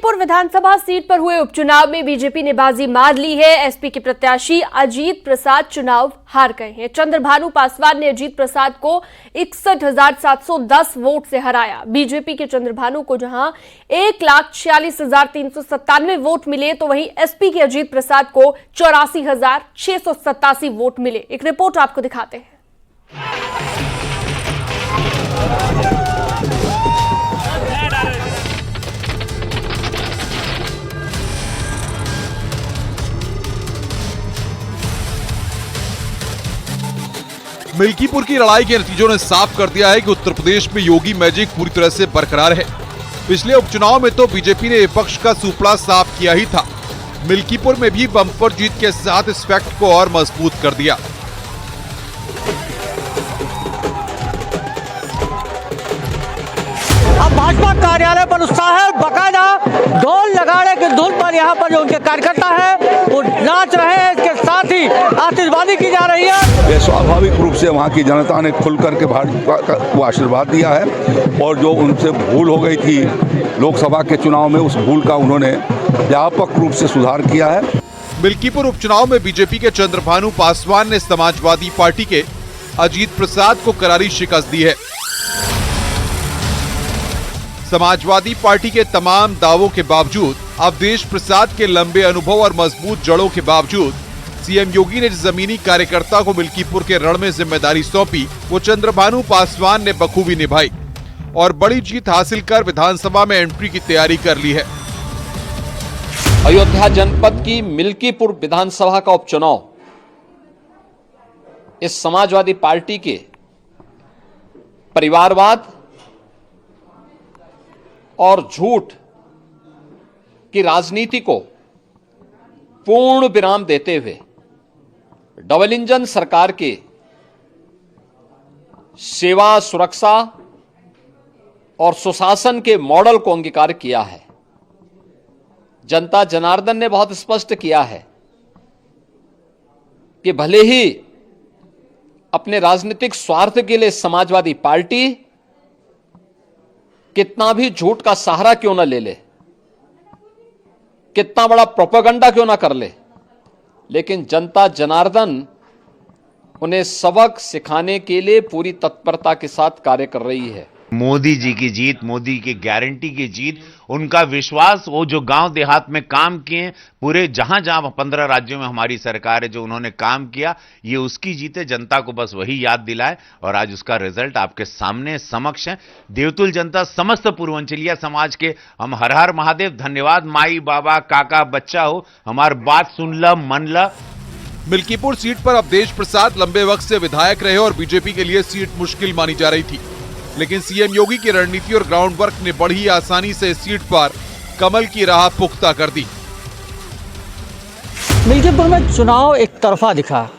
मिल्कीपुर विधानसभा seat पर हुए उपचुनाव में बीजेपी ने बाजी मार ली है। एसपी के प्रत्याशी अजीत प्रसाद चुनाव हार गए हैं। चंद्रभानु पासवान ने अजीत प्रसाद को 61,710 वोट से हराया। बीजेपी के चंद्रभानु को जहां 1,46,397 वोट मिले, तो वहीं एसपी के अजीत प्रसाद को 84,687 वोट मिले। एक रिपोर्ट आपको दिखाते हैं। मिल्कीपुर की लड़ाई के नतीजों ने साफ कर दिया है कि उत्तर प्रदेश में योगी मैजिक पूरी तरह से बरकरार है। पिछले उपचुनाव में तो बीजेपी ने विपक्ष का सुपड़ा साफ किया ही था। मिल्कीपुर में भी बम्पर जीत के साथ इस फैक्ट को और मजबूत कर दिया। अब भाजपा कार्यालय पर उत्साह है। बकायदा ढोल नगाड़े के धुन पर यहाँ पर जो उनके कार्यकर्ता है वो नाच रहे हैं। इसके साथ ही आतिशबाजी की जा रही है। ये स्वाभाविक रूप से वहाँ की जनता ने खुल करके भाजपा को आशीर्वाद दिया है और जो उनसे भूल हो गई थी लोकसभा के चुनाव में, उस भूल का उन्होंने व्यापक रूप से सुधार किया है। मिल्कीपुर उपचुनाव में बीजेपी के चंद्रभानु पासवान ने समाजवादी पार्टी के अजीत प्रसाद को करारी शिकस्त दी है। समाजवादी पार्टी के तमाम दावों के बावजूद, अवधेश प्रसाद के लंबे अनुभव और मजबूत जड़ों के बावजूद सीएम योगी ने जमीनी कार्यकर्ता को मिल्कीपुर के रण में जिम्मेदारी सौंपी, वो चंद्रभानु पासवान ने बखूबी निभाई और बड़ी जीत हासिल कर विधानसभा में एंट्री की तैयारी कर ली है। अयोध्या जनपद की मिल्कीपुर विधानसभा का उपचुनाव इस समाजवादी पार्टी के परिवारवाद और झूठ की राजनीति को पूर्ण विराम देते हुए डबल इंजन सरकार के सेवा, सुरक्षा और सुशासन के मॉडल को अंगीकार किया है। जनता जनार्दन ने बहुत स्पष्ट किया है कि भले ही अपने राजनीतिक स्वार्थ के लिए समाजवादी पार्टी कितना भी झूठ का सहारा क्यों न ले ले, कितना बड़ा प्रोपेगेंडा क्यों ना कर ले, लेकिन जनता जनार्दन उन्हें सबक सिखाने के लिए पूरी तत्परता के साथ कार्य कर रही है। मोदी जी की जीत, मोदी की गारंटी की जीत, उनका विश्वास, वो जो गांव देहात में काम किए, पूरे जहां जहां 15 राज्यों में हमारी सरकार है जो उन्होंने काम किया, ये उसकी जीत है। जनता को बस वही याद दिलाए और आज उसका रिजल्ट आपके सामने समक्ष है। देवतुल जनता, समस्त पूर्वांचलिया समाज के हम हर हर महादेव, धन्यवाद। माई बाबा काका बच्चा हो, हमारी बात सुन ल, मन ल। मिल्कीपुर सीट पर अवधेश प्रसाद लंबे वक्त से विधायक रहे और बीजेपी के लिए सीट मुश्किल मानी जा रही थी, लेकिन सीएम योगी की रणनीति और ग्राउंड वर्क ने बड़ी आसानी से इस सीट पर कमल की राह पुख्ता कर दी। मिल्कीपुर में चुनाव एक तरफा दिखा।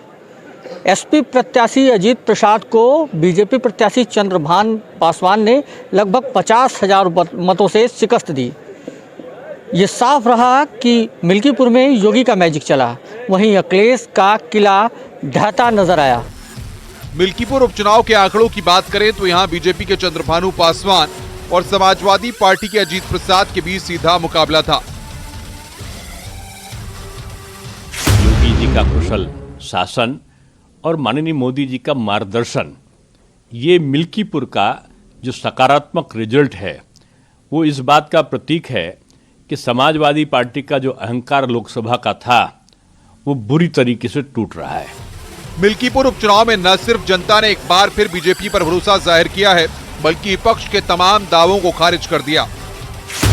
एसपी प्रत्याशी अजीत प्रसाद को बीजेपी प्रत्याशी चंद्रभानु पासवान ने लगभग 50,000 मतों से शिकस्त दी। ये साफ रहा कि मिल्कीपुर में योगी का मैजिक चला। वहीं अखिलेश का किला ढहता नजर आया। मिल्कीपुर उपचुनाव के आंकड़ों की बात करें तो यहां बीजेपी के चंद्रभानु पासवान और समाजवादी पार्टी के अजीत प्रसाद के बीच सीधा मुकाबला था। योगी जी का कुशल शासन और माननीय मोदी जी का मार्गदर्शन, ये मिल्कीपुर का जो सकारात्मक रिजल्ट है, वो इस बात का प्रतीक है कि समाजवादी पार्टी का जो अहंकार लोकसभा का था, वो बुरी तरीके से टूट रहा है। मिल्कीपुर उपचुनाव में न सिर्फ जनता ने एक बार फिर बीजेपी पर भरोसा जाहिर किया है, बल्कि विपक्ष के तमाम दावों को खारिज कर दिया।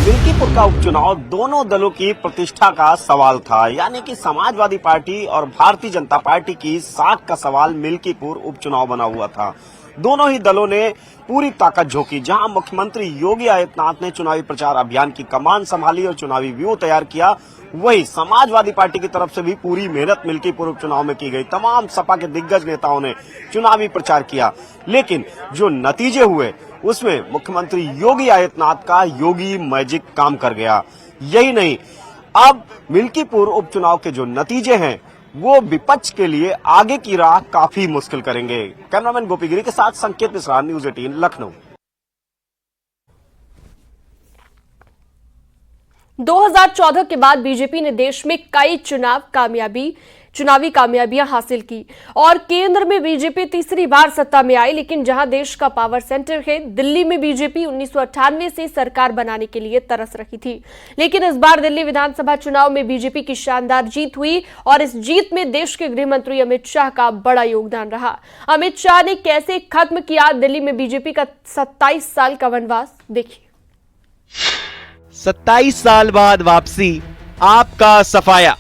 मिल्कीपुर का उपचुनाव दोनों दलों की प्रतिष्ठा का सवाल था, यानी कि समाजवादी पार्टी और भारतीय जनता पार्टी की साख का सवाल मिल्कीपुर उपचुनाव बना हुआ था। दोनों ही दलों ने पूरी ताकत झोंकी। जहां मुख्यमंत्री योगी आदित्यनाथ ने चुनावी प्रचार अभियान की कमान संभाली और चुनावी व्यूह तैयार किया, वही समाजवादी पार्टी की तरफ से भी पूरी मेहनत मिल्कीपुर उपचुनाव में की गई। तमाम सपा के दिग्गज नेताओं ने चुनावी प्रचार किया, लेकिन जो नतीजे हुए उसमें मुख्यमंत्री योगी आदित्यनाथ का योगी मैजिक काम कर गया। यही नहीं, अब मिल्कीपुर उपचुनाव के जो नतीजे हैं वो विपक्ष के लिए आगे की राह काफी मुश्किल करेंगे। कैमरामैन गोपीगिरी के साथ संकेत मिश्रा, न्यूज़ 18 लखनऊ। 2014 के बाद बीजेपी ने देश में कई चुनावी कामयाबियां हासिल की और केंद्र में बीजेपी तीसरी बार सत्ता में आई। लेकिन जहां देश का पावर सेंटर है, दिल्ली में बीजेपी 1998 से सरकार बनाने के लिए तरस रही थी। लेकिन इस बार दिल्ली विधानसभा चुनाव में बीजेपी की शानदार जीत हुई और इस जीत में देश के गृह मंत्री अमित शाह का बड़ा योगदान रहा। अमित शाह ने कैसे खत्म किया दिल्ली में बीजेपी का 27 साल का वनवास, देखिए। 27 साल बाद वापसी, आपका सफाया।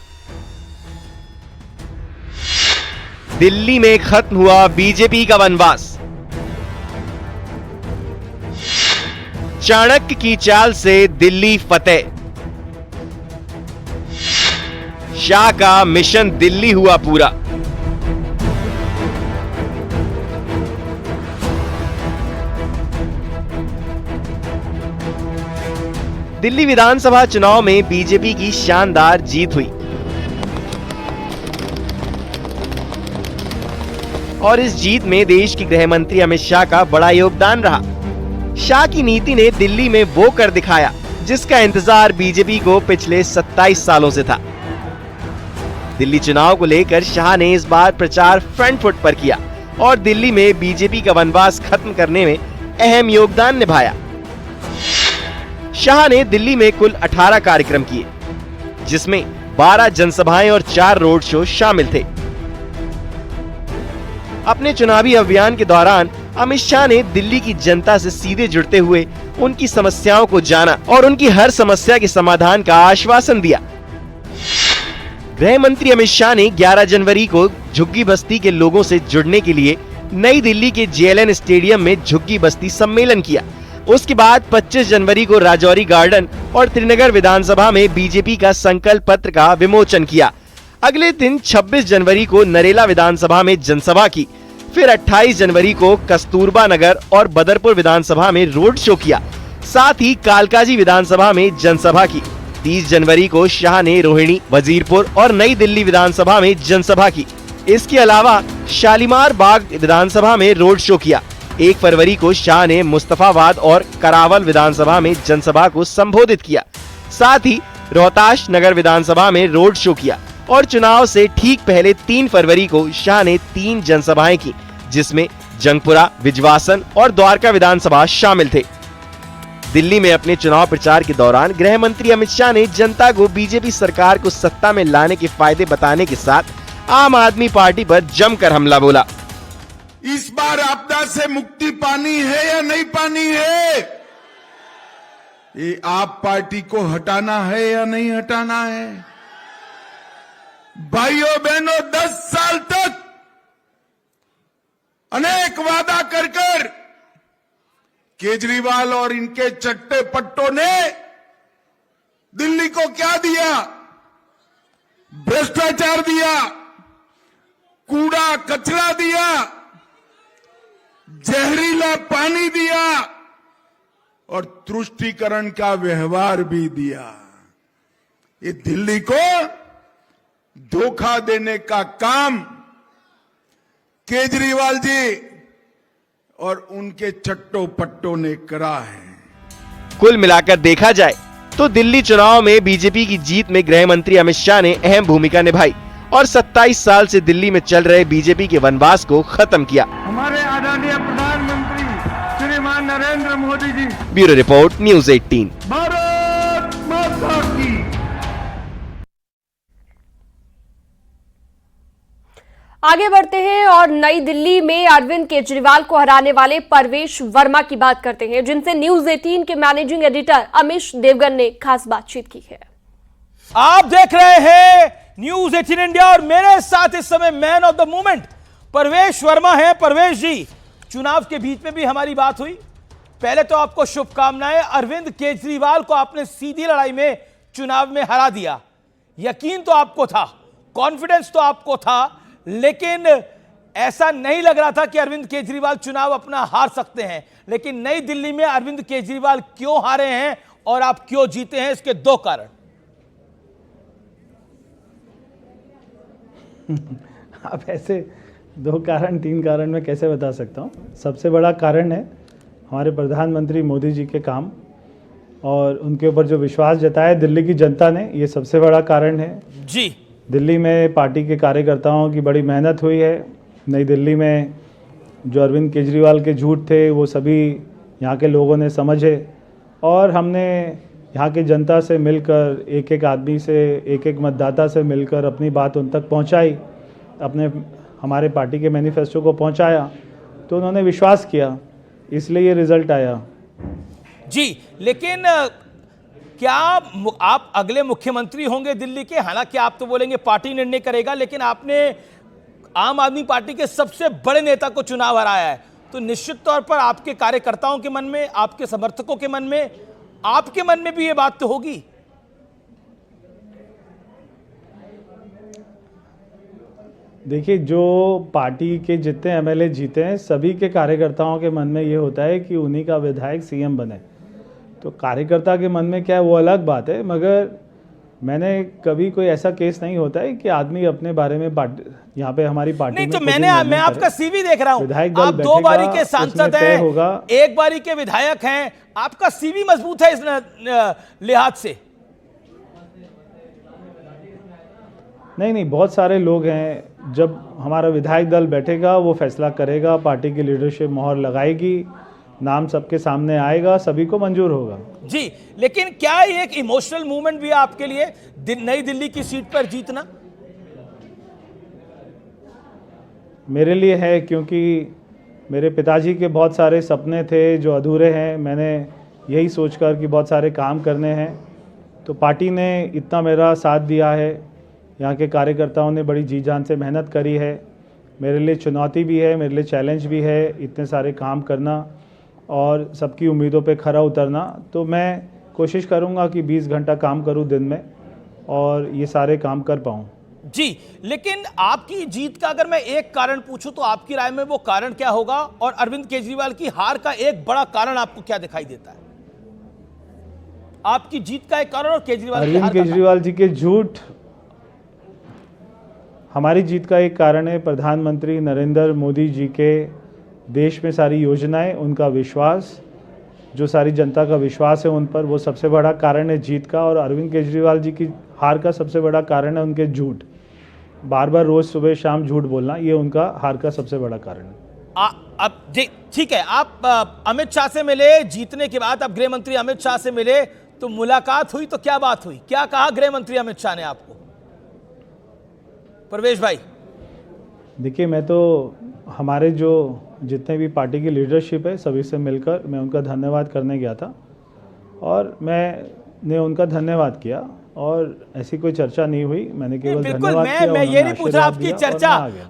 दिल्ली में खत्म हुआ बीजेपी का वनवास। चाणक्य की चाल से दिल्ली फतेह। शाह का मिशन दिल्ली हुआ पूरा। दिल्ली विधानसभा चुनाव में बीजेपी की शानदार जीत हुई और इस जीत में देश के गृह मंत्री अमित शाह का बड़ा योगदान रहा। शाह की नीति ने दिल्ली में वो कर दिखाया जिसका इंतजार बीजेपी को पिछले 27 सालों से था। दिल्ली चुनाव को लेकर शाह ने इस बार प्रचार फ्रंट फुट पर किया और दिल्ली में बीजेपी का वनवास खत्म करने में अहम योगदान निभाया। शाह ने दिल्ली में कुल 18 कार्यक्रम किए, जिसमें 12 जनसभाएं और 4 रोड शो शामिल थे। अपने चुनावी अभियान के दौरान अमित शाह ने दिल्ली की जनता से सीधे जुड़ते हुए उनकी समस्याओं को जाना और उनकी हर समस्या के समाधान का आश्वासन दिया। गृह मंत्री अमित शाह ने 11 जनवरी को झुग्गी बस्ती के लोगों से जुड़ने के लिए नई दिल्ली के JLN स्टेडियम में झुग्गी बस्ती सम्मेलन किया। उसके बाद 25 जनवरी को राजौरी गार्डन और त्रिनगर विधानसभा में बीजेपी का संकल्प पत्र का विमोचन किया। अगले दिन 26 जनवरी को नरेला विधानसभा में जनसभा की। फिर 28 जनवरी को कस्तूरबा नगर और बदरपुर विधानसभा में रोड शो किया। साथ ही कालकाजी विधानसभा में जनसभा की। 30 जनवरी को शाह ने रोहिणी, वजीरपुर और नई दिल्ली विधानसभा में जनसभा की। इसके अलावा शालीमार बाग विधानसभा में रोड शो किया। 1 फरवरी को शाह ने मुस्तफाबाद और करावल विधानसभा में जनसभा को संबोधित किया। साथ ही रोहताश नगर विधानसभा में रोड शो किया और चुनाव से ठीक पहले 3 फरवरी को शाह ने 3 जनसभाएं की, जिसमें जंगपुरा, विजवासन और द्वारका विधानसभा शामिल थे। दिल्ली में अपने चुनाव प्रचार के दौरान गृह मंत्री अमित शाह ने जनता को बीजेपी सरकार को सत्ता में लाने के फायदे बताने के साथ आम आदमी पार्टी पर जमकर हमला बोला। इस बार आपदा से मुक्ति पानी है या नहीं पानी है? ये आप पार्टी को हटाना है या नहीं हटाना है? भाइयों बहनों, 10 साल तक अनेक वादा कर केजरीवाल और इनके चट्टे पट्टों ने दिल्ली को क्या दिया? भ्रष्टाचार दिया, कूड़ा कचरा दिया, जहरीला पानी दिया और तुष्टीकरण का व्यवहार भी दिया। ये दिल्ली को धोखा देने का काम केजरीवाल जी और उनके चट्टो पट्टों ने करा है। कुल मिलाकर देखा जाए तो दिल्ली चुनाव में बीजेपी की जीत में गृह मंत्री अमित शाह ने अहम भूमिका निभाई और 27 साल से दिल्ली में चल रहे बीजेपी के वनवास को खत्म किया। हमारे आदरणीय प्रधानमंत्री श्रीमान Narendra Modi ji. Bureau report, news 18। Bharat Mata की। आगे बढ़ते हैं और नई दिल्ली में अरविंद केजरीवाल को हराने वाले परवेश वर्मा की बात करते हैं, जिनसे न्यूज़ 18 के मैनेजिंग एडिटर अमीश देवगन ने खास बातचीत की है। आप देख रहे हैं न्यूज़ 18 इंडिया और मेरे साथ इस समय मैन ऑफ द मूवमेंट परवेश वर्मा है। परवेश जी, चुनाव के बीच में भी हमारी बात हुई। पहले तो आपको शुभकामनाएं। अरविंद केजरीवाल को आपने सीधी लड़ाई में चुनाव में हरा दिया। यकीन तो आपको था, कॉन्फिडेंस तो आपको था, लेकिन ऐसा नहीं लग रहा था कि अरविंद केजरीवाल चुनाव अपना हार सकते हैं। लेकिन नई दिल्ली में अरविंद केजरीवाल क्यों हारे हैं और आप क्यों जीते हैं, इसके 2 कारण। आप ऐसे 2 कारण 3 कारण मैं कैसे बता सकता हूँ। सबसे बड़ा कारण है हमारे प्रधानमंत्री मोदी जी के काम और उनके ऊपर जो विश्वास जताया दिल्ली की जनता ने, ये सबसे बड़ा कारण है। जी, दिल्ली में पार्टी के कार्यकर्ताओं की बड़ी मेहनत हुई है। नई दिल्ली में जो अरविंद केजरीवाल के झूठ थे वो सभी यहाँ के लोगों ने समझे, और हमने यहाँ की जनता से मिलकर, एक एक आदमी से, एक एक मतदाता से मिलकर अपनी बात उन तक पहुँचाई, हमारे पार्टी के मैनिफेस्टो को पहुँचाया, तो उन्होंने विश्वास किया, इसलिए ये रिजल्ट आया। जी, लेकिन क्या आप अगले मुख्यमंत्री होंगे दिल्ली के? हालांकि आप तो बोलेंगे पार्टी निर्णय करेगा, लेकिन आपने आम आदमी पार्टी के सबसे बड़े नेता को चुनाव हराया है, तो निश्चित तौर पर आपके कार्यकर्ताओं के मन में, आपके समर्थकों के मन में, आपके मन में भी ये बात तो होगी। देखिए, जो पार्टी के जितने एमएलए जीते हैं, सभी के कार्यकर्ताओं के मन में ये होता है कि उन्हीं का विधायक सीएम बने। तो कार्यकर्ता के मन में क्या है वो अलग बात है, मगर मैंने कभी कोई ऐसा केस नहीं होता है कि आदमी अपने बारे में यहाँ पे हमारी पार्टी नहीं, में तो मैं आपका सीवी देख रहा हूं, आप 2 बारी के सांसद हैं, 1 बारी के विधायक हैं, आपका सीवी मजबूत है इस लिहाज से। नहीं, बहुत सारे लोग हैं। जब हमारा विधायक दल बैठेगा वो फैसला करेगा, पार्टी की लीडरशिप मोहर लगाएगी, नाम सबके सामने आएगा, सभी को मंजूर होगा। जी, लेकिन क्या एक इमोशनल मूवमेंट भी है आपके लिए नई दिल्ली की सीट पर जीतना? मेरे लिए है, क्योंकि मेरे पिताजी के बहुत सारे सपने थे जो अधूरे हैं। मैंने यही सोचकर कि बहुत सारे काम करने हैं, तो पार्टी ने इतना मेरा साथ दिया है। यहाँ के कार्यकर्ताओं ने बड़ी जी जान से मेहनत करी है। मेरे लिए चुनौती भी है, मेरे लिए चैलेंज भी है, इतने सारे काम करना और सबकी उम्मीदों पे खरा उतरना। तो मैं कोशिश करूँगा कि 20 घंटा काम करूँ दिन में और ये सारे काम कर पाऊँ। जी, लेकिन आपकी जीत का अगर मैं एक कारण पूछूं तो आपकी राय में वो कारण क्या होगा, और अरविंद केजरीवाल की हार का एक बड़ा कारण आपको क्या दिखाई देता है? आपकी जीत का एक कारण और केजरीवाल की हार का अरविंद केजरीवाल जी के झूठ हमारी जीत का एक कारण है। प्रधानमंत्री नरेंद्र मोदी जी के देश में सारी योजनाएं, उनका विश्वास, जो सारी जनता का विश्वास है उन पर, वो सबसे बड़ा कारण है जीत का। और अरविंद केजरीवाल जी की हार का सबसे बड़ा कारण है उनके झूठ, बार बार रोज सुबह शाम झूठ बोलना, ये उनका हार का सबसे बड़ा कारण है। अब ठीक है, आप अमित शाह से मिले जीतने के बाद, अब गृह मंत्री अमित शाह से मिले, तो मुलाकात हुई तो क्या बात हुई, क्या कहा गृह मंत्री अमित शाह ने आपको? परवेश भाई, देखिए, मैं तो हमारे जो जितने भी पार्टी की लीडरशिप है सभी से मिलकर मैं उनका धन्यवाद करने गया था, और मैंने उनका धन्यवाद किया, और ऐसी कोई चर्चा नहीं हुई। मैंने केवल धन्यवाद किया। मैं ये नहीं पूछ रहा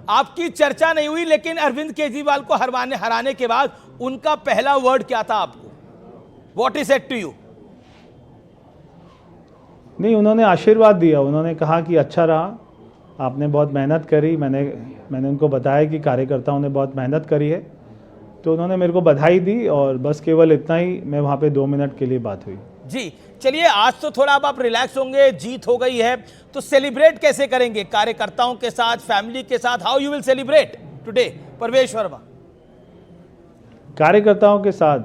आपकी चर्चा नहीं हुई, लेकिन अरविंद केजरीवाल को हराने के बाद उनका पहला वर्ड क्या था आपको? What is said to you? नहीं, उन्होंने आशीर्वाद दिया। उन्होंने कहा कि अच्छा रहा, आपने बहुत मेहनत करी। मैंने उनको बताया कि कार्यकर्ताओं ने बहुत मेहनत करी है, तो उन्होंने मेरे को बधाई दी, और बस केवल इतना ही। मैं वहाँ पे 2 मिनट के लिए बात हुई। जी, चलिए, आज तो थोड़ा अब आप रिलैक्स होंगे, जीत हो गई है, तो सेलिब्रेट कैसे करेंगे? कार्यकर्ताओं के साथ, फैमिली के साथ, how you will celebrate today? Parvesh Verma. कार्यकर्ताओं के साथ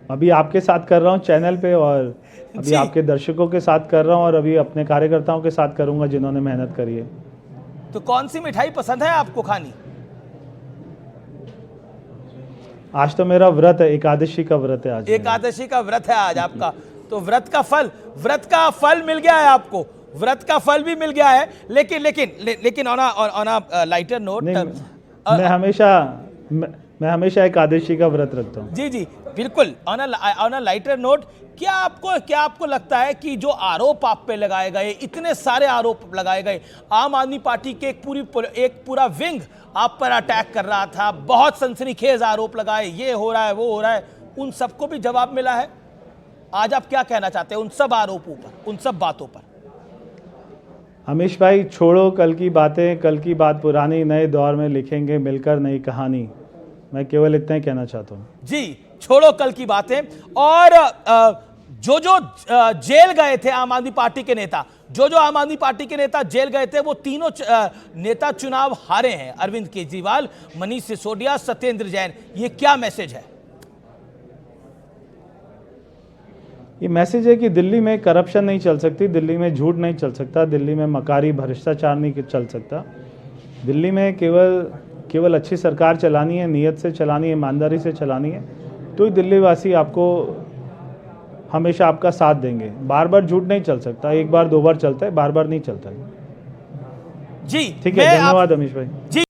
अभी आपके साथ कर रहा हूँ चैनल पे, और अभी आपके दर्शकों के साथ कर रहा हूँ, और अभी अपने कार्यकर्ताओं के साथ करूंगा जिन्होंने मेहनत करी है। तो कौन सी मिठाई पसंद है आपको खानी? आज तो मेरा व्रत है, एकादशी का व्रत है आज। एकादशी का व्रत है आज आपका, तो व्रत का फल मिल गया है आपको, व्रत का फल भी मिल गया है। लेकिन ऑन अ लाइटर नोट, मैं हमेशा एकादशी का व्रत रखता हूँ। जी, बिल्कुल। ऑन अ लाइटर नोट, क्या आपको लगता है कि जो आरोप आप पे लगाए गए, इतने सारे आरोप लगाए गए, आम आदमी पार्टी के एक पूरा विंग आप पर अटैक कर रहा था, बहुत सनसनीखेज आरोप लगाए, ये हो रहा है, वो हो रहा है, उन सबको भी जवाब मिला है? आज आप क्या कहना चाहते हैं उन सब आरोपों पर, उन सब बातों पर? अमीश भाई, छोड़ो कल की बातें, कल की बात पुरानी, नए दौर में लिखेंगे मिलकर नई कहानी। मैं केवल इतना ही कहना चाहता हूँ। जी, छोड़ो कल की बातें। और जो जेल गए थे आम आदमी पार्टी के नेता, जो आम आदमी पार्टी के नेता जेल गए थे, वो तीनों नेता चुनाव हारे हैं। अरविंद केजरीवाल, मनीष सिसोदिया, सत्येंद्र जैन। ये क्या मैसेज है? ये मैसेज है कि दिल्ली में करप्शन नहीं चल सकती, दिल्ली में झूठ नहीं चल सकता, दिल्ली में मकारी भ्रष्टाचार नहीं चल सकता। दिल्ली में केवल अच्छी सरकार चलानी है, नीयत से चलानी है, ईमानदारी से चलानी है, तो ही दिल्ली वासी आपको हमेशा आपका साथ देंगे। बार बार झूठ नहीं चल सकता, एक बार दो बार चलता है, बार बार नहीं चलता है। जी ठीक है, धन्यवाद अमीश भाई। जी,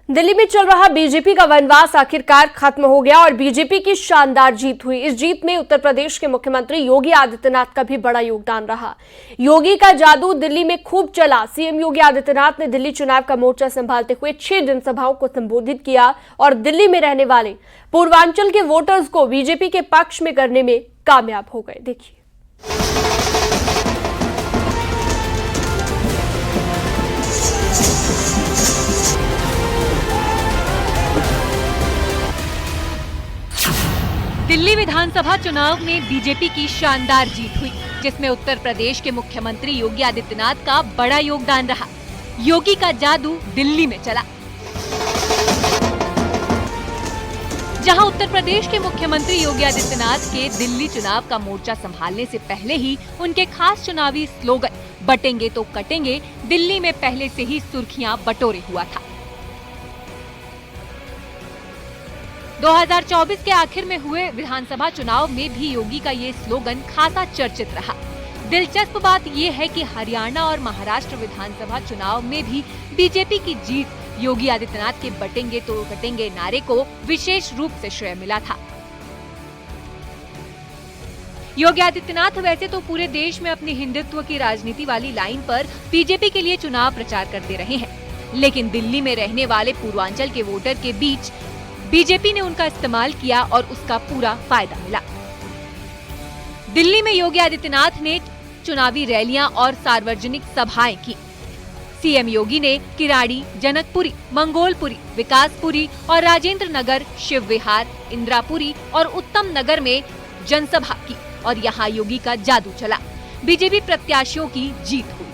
दिल्ली में चल रहा बीजेपी का वनवास आखिरकार खत्म हो गया और बीजेपी की शानदार जीत हुई। इस जीत में उत्तर प्रदेश के मुख्यमंत्री योगी आदित्यनाथ का भी बड़ा योगदान रहा। योगी का जादू दिल्ली में खूब चला। सीएम योगी आदित्यनाथ ने दिल्ली चुनाव का मोर्चा संभालते हुए 6 जनसभाओं को संबोधित किया और दिल्ली में रहने वाले पूर्वांचल के वोटर्स को बीजेपी के पक्ष में करने में कामयाब हो गए। देखिए। दिल्ली विधानसभा चुनाव में बीजेपी की शानदार जीत हुई, जिसमें उत्तर प्रदेश के मुख्यमंत्री योगी आदित्यनाथ का बड़ा योगदान रहा। योगी का जादू दिल्ली में चला। जहां उत्तर प्रदेश के मुख्यमंत्री योगी आदित्यनाथ के दिल्ली चुनाव का मोर्चा संभालने से पहले ही उनके खास चुनावी स्लोगन बटेंगे तो कटेंगे दिल्ली में पहले से ही सुर्खियां बटोरे हुआ था। 2024 के आखिर में हुए विधानसभा चुनाव में भी योगी का ये स्लोगन खासा चर्चित रहा। दिलचस्प बात ये है कि हरियाणा और महाराष्ट्र विधानसभा चुनाव में भी बीजेपी की जीत योगी आदित्यनाथ के बटेंगे तो कटेंगे नारे को विशेष रूप से श्रेय मिला था। योगी आदित्यनाथ वैसे तो पूरे देश में अपनी हिंदुत्व की राजनीति वाली लाइन पर बीजेपी के लिए चुनाव प्रचार करते रहे हैं, लेकिन दिल्ली में रहने वाले पूर्वांचल के वोटर के बीच बीजेपी ने उनका इस्तेमाल किया और उसका पूरा फायदा मिला। दिल्ली में योगी आदित्यनाथ ने चुनावी रैलियां और सार्वजनिक सभाएं की। सीएम योगी ने किराड़ी, जनकपुरी, मंगोलपुरी, विकासपुरी और राजेंद्र नगर, शिव विहार, इंदिरापुरी और उत्तम नगर में जनसभा की और यहां योगी का जादू चला। बीजेपी प्रत्याशियों की जीत हुई।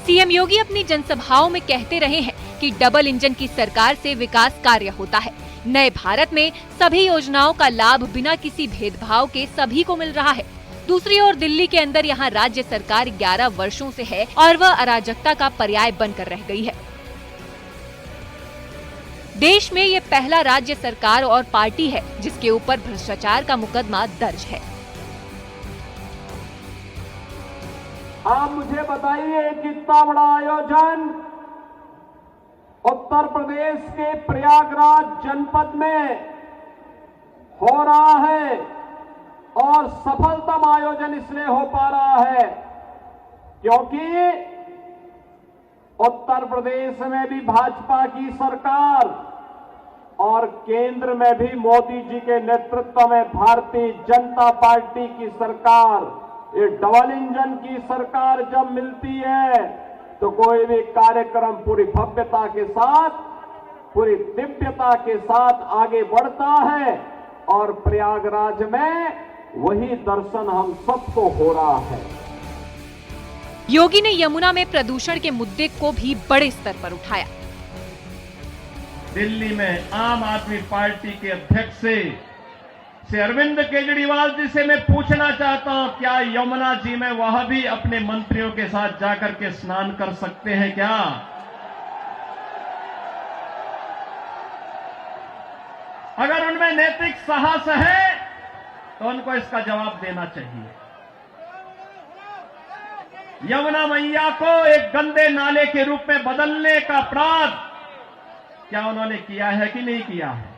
सीएम योगी अपनी जनसभाओं में कहते रहे हैं कि डबल इंजन की सरकार से विकास कार्य होता है। नए भारत में सभी योजनाओं का लाभ बिना किसी भेदभाव के सभी को मिल रहा है। दूसरी ओर दिल्ली के अंदर यहाँ राज्य सरकार 11 वर्षों से है और वह अराजकता का पर्याय बनकर रह गई है। देश में ये पहला राज्य सरकार और पार्टी है जिसके ऊपर भ्रष्टाचार का मुकदमा दर्ज है। आप मुझे बताइए कितना बड़ा आयोजन उत्तर प्रदेश के प्रयागराज जनपद में हो रहा है और सफलतम आयोजन इसलिए हो पा रहा है क्योंकि उत्तर प्रदेश में भी भाजपा की सरकार और केंद्र में भी मोदी जी के नेतृत्व में भारतीय जनता पार्टी की सरकार, ये डबल इंजन की सरकार जब मिलती है तो कोई भी कार्यक्रम पूरी भव्यता के साथ, पूरी दिव्यता के साथ आगे बढ़ता है और प्रयागराज में वही दर्शन हम सबको हो रहा है। योगी ने यमुना में प्रदूषण के मुद्दे को भी बड़े स्तर पर उठाया। दिल्ली में आम आदमी पार्टी के अध्यक्ष से अरविंद केजरीवाल जी से मैं पूछना चाहता हूं, क्या यमुना जी में वह भी अपने मंत्रियों के साथ जाकर के स्नान कर सकते हैं क्या? अगर उनमें नैतिक साहस है तो उनको इसका जवाब देना चाहिए। यमुना मैया को एक गंदे नाले के रूप में बदलने का अपराध क्या उन्होंने किया है कि नहीं किया है?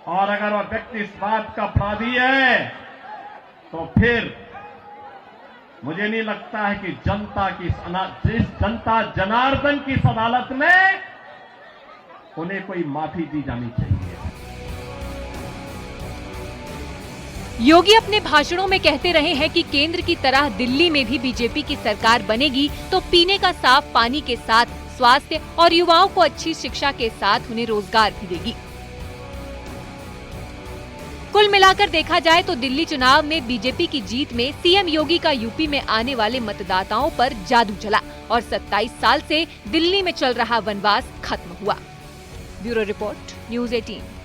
और अगर वह व्यक्ति इस बात का अपराधी है तो फिर मुझे नहीं लगता है कि जनता जनार्दन की इस अदालत में उन्हें कोई माफी दी जानी चाहिए। योगी अपने भाषणों में कहते रहे हैं कि केंद्र की तरह दिल्ली में भी बीजेपी की सरकार बनेगी तो पीने का साफ पानी के साथ स्वास्थ्य और युवाओं को अच्छी शिक्षा के साथ उन्हें रोजगार भी देगी। कुल मिलाकर देखा जाए तो दिल्ली चुनाव में बीजेपी की जीत में सीएम योगी का यूपी में आने वाले मतदाताओं पर जादू चला और 27 साल से दिल्ली में चल रहा वनवास खत्म हुआ। Bureau report. न्यूज 18।